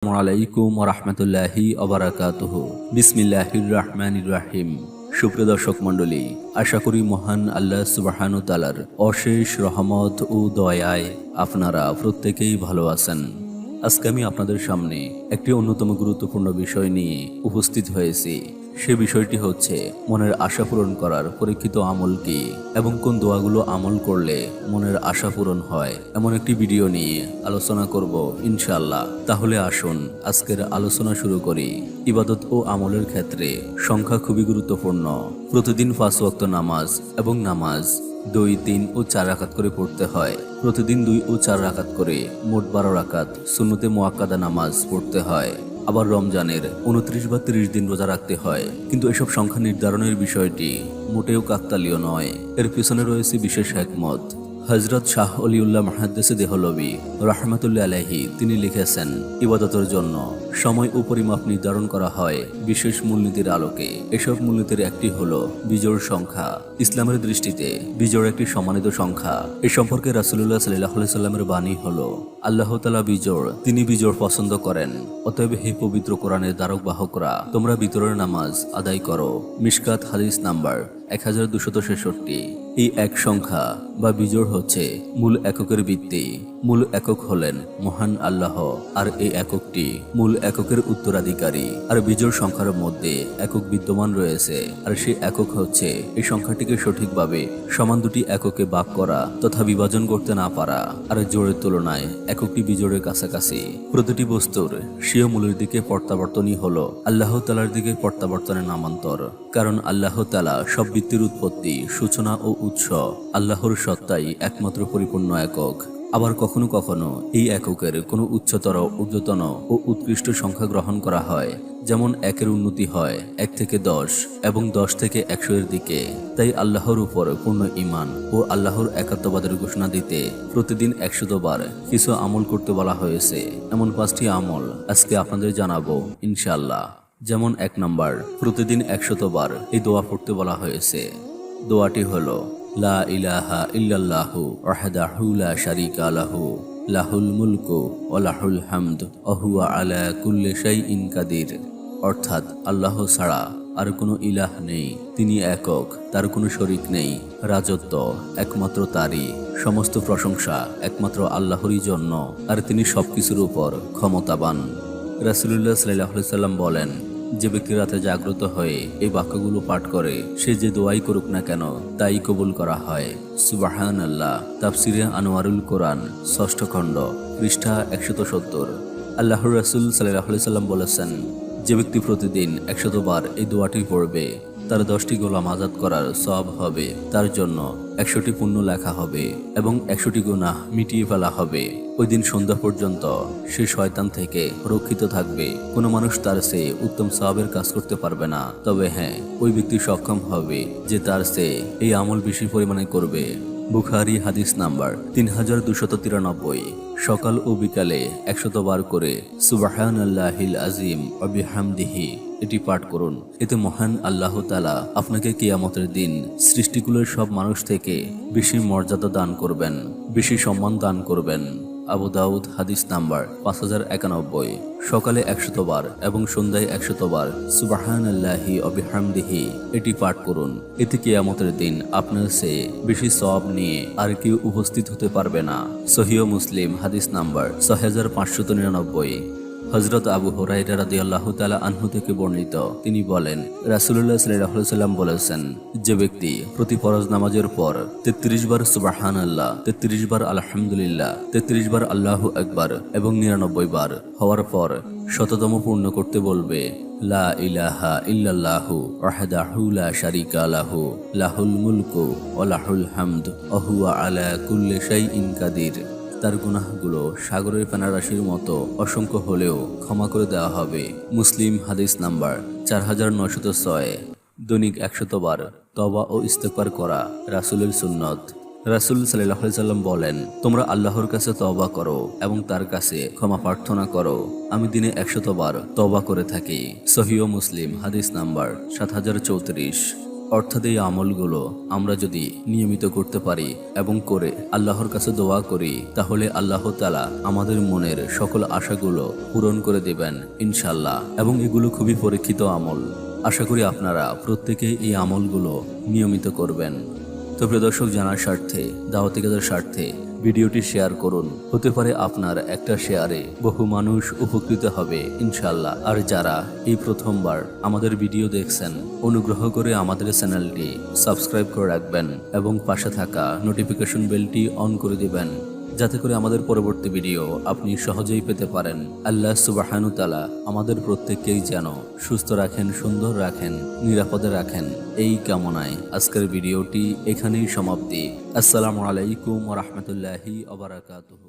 আসসালামু আলাইকুম ওয়া রাহমাতুল্লাহি ওয়া বারাকাতুহু। বিসমিল্লাহির রহমানির রহিম। সুপ্রিয় দর্শক মণ্ডলী, আশা করি মহান আল্লাহ সুবহানাহু ওয়া তাআলার অশেষ রহমত ও দয়ায় আপনারা প্রত্যেকেই ভালো আছেন। আজকে আমি আপনাদের সামনে একটি অন্যতম গুরুত্বপূর্ণ বিষয় নিয়ে উপস্থিত হয়েছি। সে বিষয়টি হচ্ছে মনের আশা পূরণ করার পরীক্ষিত আমল কি এবং কোন দোয়াগুলো আমল করলে মনের আশা পূরণ হয়, এমন একটি ভিডিও নিয়ে আলোচনা করব ইনশাআল্লাহ। তাহলে আসুন আজকের আলোচনা শুরু করি। ইবাদত ও আমলের ক্ষেত্রে সংখ্যা খুবই গুরুত্বপূর্ণ। প্রতিদিন 5 ওয়াক্ত নামাজ এবং নামাজ 2, 3 ও 4 রাকাত করে পড়তে হয়। প্রতিদিন 2 ও 4 রাকাত করে মোট 12 রাকাত সুন্নতে মুআক্কাদা নামাজ পড়তে হয়। আবার রমজানের 29 বা 30 দিন রোজা রাখতে হয়। কিন্তু এসব সংখ্যা নির্ধারণের বিষয়টি মোটেও কাকতালীয় নয়, এর পিছনে রয়েছে বিশেষ হিকমত। হযরত শাহ অলিউল্লাহ মুহাদ্দিস দেহলভী রাহমাতুল্লাহি আলাইহি তিনি লিখেছেন, ইবাদতের জন্য সময় ও পরিমাপ নির্ধারণ করা হয় বিশেষ মূলনীতির আলোকে। এসব মূলনীতির একটি হলো বিজোড় সংখ্যা। ইসলামের দৃষ্টিতে বিজোড় একটি সম্মানিত সংখ্যা। এ সম্পর্কে রাসূলুল্লাহ সাল্লাল্লাহু আলাইহি সাল্লামের বাণী হলো, আল্লাহ তাআলা বিজোড়, তিনি বিজোড় পছন্দ করেন। অতএব হে পবিত্র কোরআনের ধারক বাহকরা, তোমরা বিতরের নামাজ আদায় করো। মিশকাত হাদিস নাম্বার 1266। এই এক সংখ্যা বা বিজোড় হচ্ছে মূল এককের ভিত্তি। মূল একক হলেন মহান আল্লাহ, আর এই এককটি মূল এককের উত্তরাধিকারী। আর বিজোড় সংখ্যার মধ্যে একক বিদ্যমান রয়েছে, আর সেই একক হচ্ছে এই সংখ্যাটিকে সঠিকভাবে সমান দুটি এককে ভাগ করা তথা বিভাজন করতে না পারা। আর জোড়ের তুলনায় এককটি বিজোড়ের কাছাকাছি। প্রতিটি বস্তুর স্বীয় মূলের দিকে প্রত্যাবর্তনই হলো আল্লাহ তাআলার দিকে প্রত্যাবর্তনের নামান্তর। কারণ আল্লাহ তাআলা সব বৃত্তির উৎপত্তি, সূচনা ও উৎস। আল্লাহর সত্তাই একমাত্র পরিপূর্ণ একক। আবার কখনো কখনো এই এককের কোনো উচ্চতর, ঊর্ধ্বতন ও উৎকৃষ্ট সংখ্যা গ্রহণ করা হয়। যেমন 1-এর উন্নতি হয় 1 থেকে 10 এবং 10 থেকে 100 এর দিকে। তাই আল্লাহর উপর পূর্ণ ঈমান ও আল্লাহর একাত্মবাদের ঘোষণা দিতে প্রতিদিন 100 বার কিছু আমল করতে বলা হয়েছে। এমন 5টি আমল আজকে আপনাদের জানাবো ইনশাআল্লাহ। যেমন 1 নাম্বার, প্রতিদিন 100 বার এই দোয়া পড়তে বলা হয়েছে। দোয়াটি হলো, লা ইলাহা ইল্লাল্লাহু ওয়াহদাহু লা শারীকা লাহু লাহুল মুলকু ওয়া লাহুল হামদ ওয়া হুয়া আলা কুল্লি শাইইন কাদির। অর্থাৎ আল্লাহ ছাড়া আর কোনো ইলাহ নেই, তিনি একক, তার কোনো শরীক নেই। রাজত্ব একমাত্র তারই, সমস্ত প্রশংসা একমাত্র আল্লাহরই জন্য, আর তিনি সবকিছুর উপর ক্ষমতাবান। রাসূলুল্লাহ সাল্লাল্লাহু আলাইহি সাল্লাম বলেন, যে ব্যক্তি রাতে জাগ্রত হয়ে এই বাক্যগুলো পাঠ করে, সে যে দোয়াই করুক না কেন তাই কবুল করা হয়। সুবহানাল্লাহ। তাফসিরে আনোয়ারুল কোরআন 6ষ্ঠ খণ্ড, পৃষ্ঠা 170। আল্লাহর রাসূল সাল্লাল্লাহু আলাইহি সাল্লাম বলেছেন, যে ব্যক্তি প্রতিদিন 100 বার এই দোয়াটি পড়বে, তার 10টি গোলাম আজাদ করার সওয়াব হবে, তার জন্য 100টি পুণ্য লেখা হবে এবং 100টি গুনাহ মিটিয়ে ফেলা হবে। ওই দিন সন্ধ্যা পর্যন্ত সে শয়তান থেকে রক্ষিত থাকবে। কোনো মানুষ তার চেয়ে উত্তম সওয়াবের কাজ করতে পারবে না। তবে হ্যাঁ, ওই ব্যক্তি সক্ষম হবে যে তার চেয়ে এই আমল বেশি পরিমাণে করবে। বুখারী হাদিস নাম্বার 3293। সকাল ও বিকালে 100 বার করে সুবহানাল্লাহিল আযীম ওয়া বিহামদিহি এটি পাঠ করুন। এতে মহান আল্লাহ তাআলা আপনাকে কিয়ামতের দিন সৃষ্টিকুলের সব মানুষ থেকে বেশি মর্যাদা দান করবেন, বেশি সম্মান দান করবেন। আবু দাউদ হাদিস নাম্বার 5091। সকালে 100 বার এবং সন্ধ্যায় 100 বার সুবহানাল্লাহি ওয়া বিহামদিহি এটি পাঠ করুন। এতে কিয়ামতের দিন আপনার চেয়ে বেশি সওয়াব নিয়ে আর কেউ উপস্থিত হতে পারবে না। সহিহ মুসলিম হাদিস নাম্বার 6599। হযরত আবু হুরায়রা রাদিয়াল্লাহু তাআলা আনহু থেকে বর্ণিত, তিনি বলেন, রাসূলুল্লাহ সাল্লাল্লাহু আলাইহি সাল্লাম বলেছেন, যে ব্যক্তি প্রতি ফরজ নামাজের পর 33 বার সুবহানাল্লাহ, 33 বার আলহামদুলিল্লাহ, 33 বার আল্লাহু আকবার এবং 99 বার হওয়ার পর শততম পূর্ণ করতে বলবে, লা ইলাহা ইল্লাল্লাহু ওয়াহদাহু লা শারীকা লাহু লাহুল মুলকু ওয়া লাহুল হামদ ওয়া হুয়া আলা কুল্লি শাইইন কাদির, তার গুনাহগুলো সাগরের ফেনারাশির মতো অসংখ্য হলেও ক্ষমা করে দেওয়া হবে। মুসলিম হাদিস নাম্বার 4906। দৈনিক 100 বার তওবা ও ইস্তেগফার করা রাসূলের সুন্নত। রাসূল সাল্লাল্লাহু আলাইহি সাল্লাম বলেন, তোমরা আল্লাহর কাছে তওবা করো এবং তার কাছে ক্ষমা প্রার্থনা করো। আমি দিনে 100 বার তওবা করে থাকি। সহিহ মুসলিম হাদিস নাম্বার 7034। অর্থাৎ এই আমলগুলো আমরা যদি নিয়মিত করতে পারি এবং করে আল্লাহর কাছে দোয়া করি, তাহলে আল্লাহ তাআলা আমাদের মনের সকল আশাগুলো পূরণ করে দেবেন ইনশাল্লাহ। এবং এগুলো খুবই পরীক্ষিত আমল। আশা করি আপনারা প্রত্যেকেই এই আমলগুলো নিয়মিত করবেন। তো প্রিয় দর্শক, জানার স্বার্থে, দাওয়াতি কাজের স্বার্থে ভিডিওটি শেয়ার করুন। হতে পারে আপনার একটা শেয়ারে বহু মানুষ উপকৃত হবে ইনশাল্লাহ। আর যারা এই প্রথমবার আমাদের ভিডিও দেখছেন, অনুগ্রহ করে আমাদের চ্যানেলটি সাবস্ক্রাইব করে রাখবেন এবং পাশে থাকা নোটিফিকেশন বেলটি অন করে দিবেন, যাতে করে আমাদের পরবর্তী ভিডিও আপনি সহজেই পেতে পারেন। আল্লাহ সুবহানাহু তাআলা আমাদের প্রত্যেককেই যেন সুস্থ রাখেন, সুন্দর রাখেন, নিরাপদে রাখেন, এই কামনায় আজকের ভিডিওটি এখানেই সমাপ্তি। আসসালামু আলাইকুম ওয়া রাহমাতুল্লাহি ওয়া বারাকাতুহু।